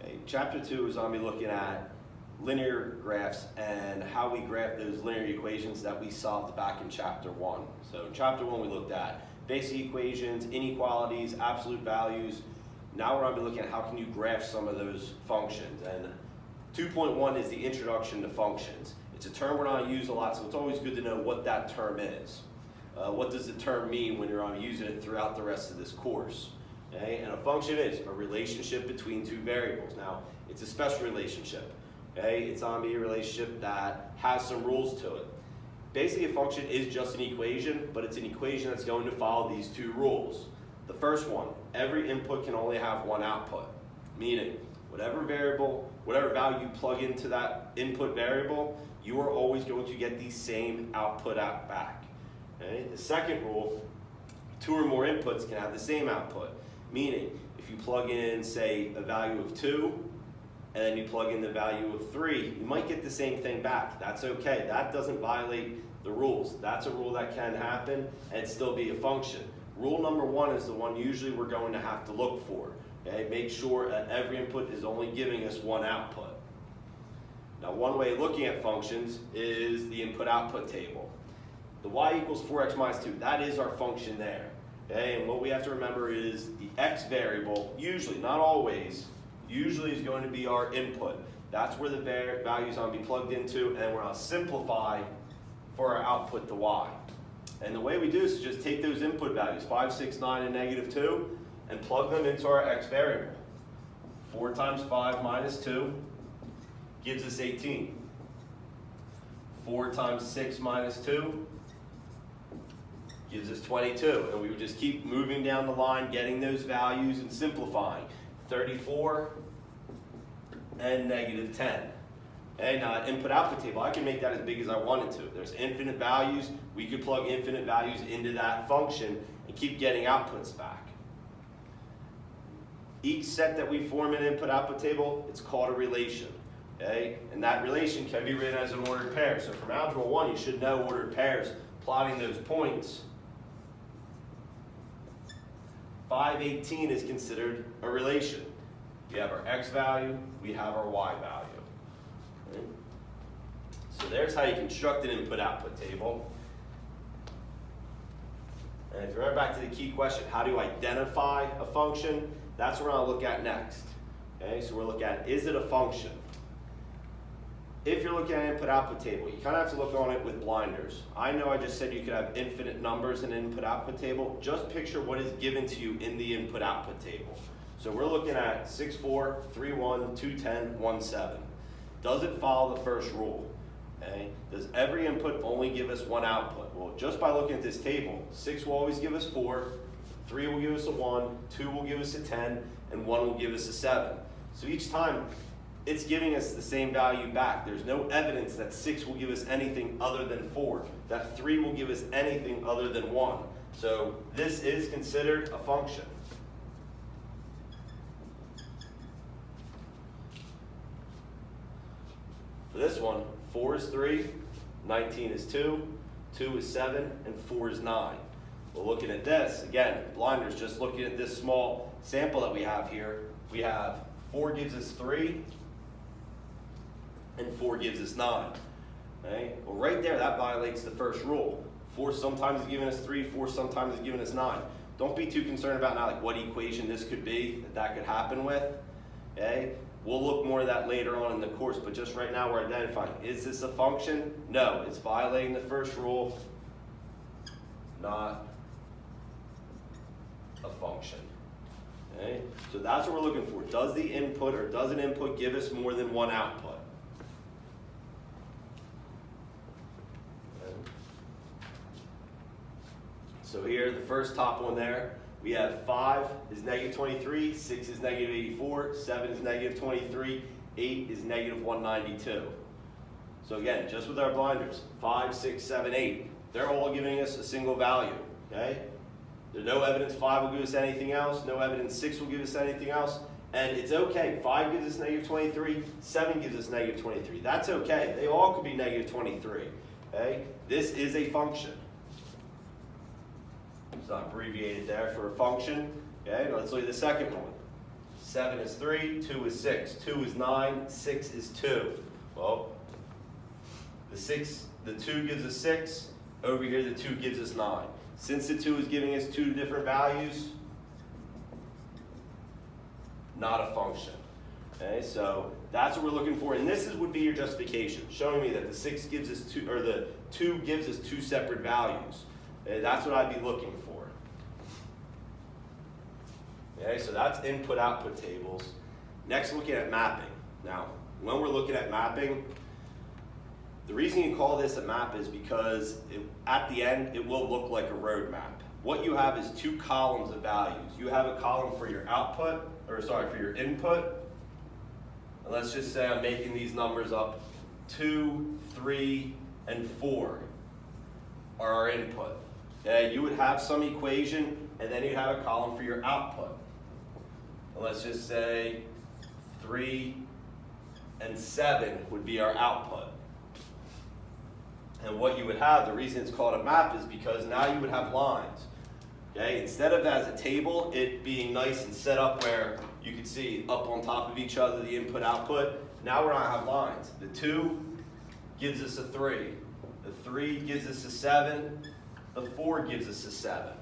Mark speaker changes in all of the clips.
Speaker 1: Okay, chapter 2 is going to be looking at linear graphs and how we graph those linear equations that we solved back in chapter 1. So in chapter 1 we looked at basic equations, inequalities, absolute values. Now we're going to be looking at how can you graph some of those functions. And 2.1 is the introduction to functions. It's a term we're not using a lot, so it's always good to know what that term is. What does the term mean when you're using it throughout the rest of this course? Okay? And a function is a relationship between two variables. Now, it's a special relationship. Okay? It's going to be a relationship that has some rules to it. Basically, a function is just an equation, but it's an equation that's going to follow these two rules. The first one, every input can only have one output, meaning whatever value you plug into that input variable, you are always going to get the same output out back. Okay? The second rule, two or more inputs can have the same output, meaning if you plug in, say, a value of 2, and then you plug in the value of 3, you might get the same thing back. That's okay. That doesn't violate the rules. That's a rule that can happen and still be a function. Rule number 1 is the one usually we're going to have to look for. Okay? Make sure that every input is only giving us one output. Now, one way of looking at functions is the input-output table. The y equals 4x minus 2, that is our function there. Okay? And what we have to remember is the x variable, usually, not always, usually is going to be our input. That's where the value is going to be plugged into, and we're going to simplify for our output, the y. And the way we do this is just take those input values, 5, 6, 9, and -2, and plug them into our x variable. 4 times 5 minus 2 gives us 18. 4 times 6 minus 2 gives us 22. And we would just keep moving down the line, getting those values and simplifying. 34 and -10. And input-output table, I can make that as big as I wanted to. There's infinite values. We could plug infinite values into that function and keep getting outputs back. Each set that we form in an input-output table, it's called a relation. Okay? And that relation can be written as an ordered pair. So from Algebra 1, you should know ordered pairs, plotting those points. 518 is considered a relation. We have our x value, we have our y value. Okay? So there's how you construct an input-output table. And if you remember back to the key question, how do you identify a function? That's what I'll look at next. Okay? So we're looking at, is it a function? If you're looking at an input-output table, you kind of have to look on it with blinders. I know I just said you could have infinite numbers in an input-output table. Just picture what is given to you in the input-output table. So we're looking at 6, 4, 3, 1, 2, 10, 1, 7. Does it follow the first rule? Okay? Does every input only give us one output? Well, just by looking at this table, 6 will always give us 4, 3 will give us a 1, 2 will give us a 10, and 1 will give us a 7. So each time, it's giving us the same value back. There's no evidence that 6 will give us anything other than 4, that 3 will give us anything other than 1. So this is considered a function. For this one, 4 is 3, 19 is 2, 2 is 7, and 4 is 9. Well, looking at this, again, blinders, just looking at this small sample that we have here, we have 4 gives us 3, and 4 gives us 9. Okay? Well, right there, that violates the first rule. 4 sometimes is giving us 3, 4 sometimes is giving us 9. Don't be too concerned about now, like what equation this could be that could happen with. Okay? We'll look more at that later on in the course, but just right now we're identifying, is this a function? No, it's violating the first rule, not a function. Okay? So that's what we're looking for. Does the input or does an input give us more than one output? Okay. So here, the first top one there, we have 5 is -23, 6 is -84, 7 is -23, 8 is -192. So again, just with our blinders, 5, 6, 7, 8, they're all giving us a single value. Okay? There's no evidence 5 will give us anything else, no evidence 6 will give us anything else, and it's okay. 5 gives us -23, 7 gives us -23. That's okay. They all could be -23. Okay? This is a function. It's not abbreviated there for a function. Okay, let's look at the second one. 7 is 3, 2 is 6, 2 is 9, 6 is 2. Well, the 2 gives us 6, over here the 2 gives us 9. Since the 2 is giving us two different values, not a function. Okay, so that's what we're looking for, and this would be your justification, showing me that the 6 gives us two, or the 2 gives us two separate values. Okay, that's what I'd be looking for. Okay, so that's input-output tables. Next, looking at mapping. Now, when we're looking at mapping, the reason you call this a map is because at the end, it will look like a road map. What you have is two columns of values. You have a column for your output, or sorry, for your input. And let's just say I'm making these numbers up. 2, 3, and 4 are our input. Okay, you would have some equation, and then you'd have a column for your output. And let's just say 3 and 7 would be our output. And what you would have, the reason it's called a map is because now you would have lines. Okay, instead of as a table, it being nice and set up where you could see up on top of each other the input output, now we're gonna have lines. The 2 gives us a 3. The 3 gives us a 7. The 4 gives us a 7.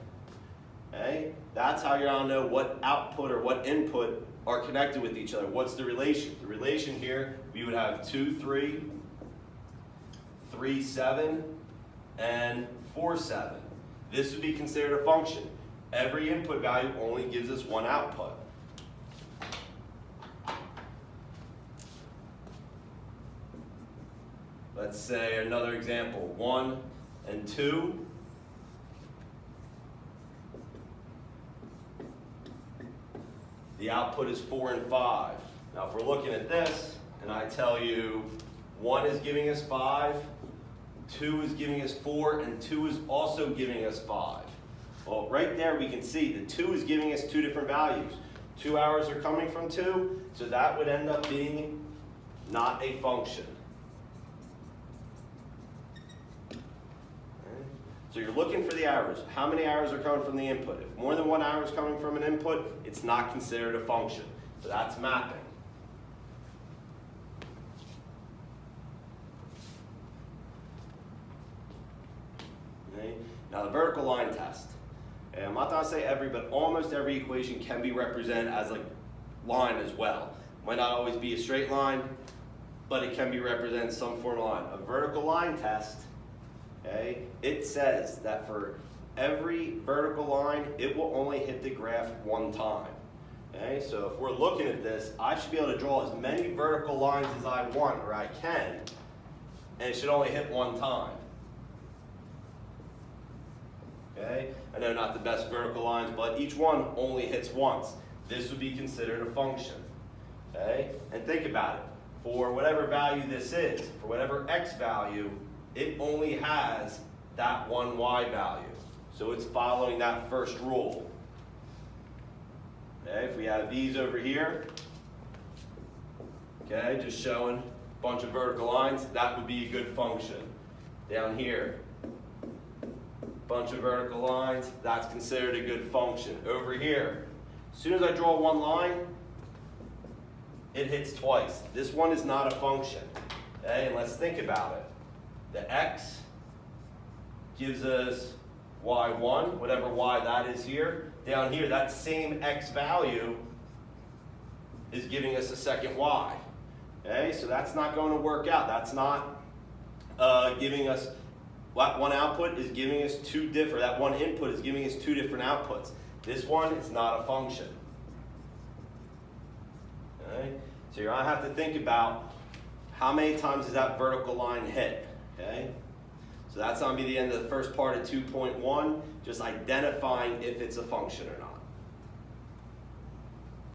Speaker 1: Okay, that's how you're gonna know what output or what input are connected with each other. What's the relation? The relation here, we would have 2, 3, 3, 7, and 4, 7. This would be considered a function. Every input value only gives us one output. Let's say another example, 1 and 2. The output is 4 and 5. Now if we're looking at this, and I tell you 1 is giving us 5, 2 is giving us 4, and 2 is also giving us 5. Well, right there we can see the 2 is giving us two different values. 2 hours are coming from 2, so that would end up being not a function. Okay. So you're looking for the hours. How many hours are coming from the input? If more than 1 hour is coming from an input, it's not considered a function. So that's mapping. Now the vertical line test. And I'm not going to say every, but almost every equation can be represented as a line as well. Might not always be a straight line, but it can be represented in some form of line. A vertical line test, okay, it says that for every vertical line, it will only hit the graph one time. Okay, so if we're looking at this, I should be able to draw as many vertical lines as I want, or I can, and it should only hit one time. Okay, I know not the best vertical lines, but each one only hits once. This would be considered a function. Okay, and think about it. For whatever value this is, for whatever x value, it only has that one y value. So it's following that first rule. Okay, if we have these over here, okay, just showing a bunch of vertical lines, that would be a good function. Down here, bunch of vertical lines, that's considered a good function. Over here, as soon as I draw one line, it hits twice. This one is not a function. Okay, and let's think about it. The x gives us y1, whatever y that is here. Down here, that same x value is giving us a second y. Okay, so that's not going to work out. That's not giving us, that one output is giving us two different, that one input is giving us two different outputs. This one is not a function. Okay, so you're going to have to think about how many times does that vertical line hit. Okay, so that's going to be the end of the first part of 2.1, just identifying if it's a function or not.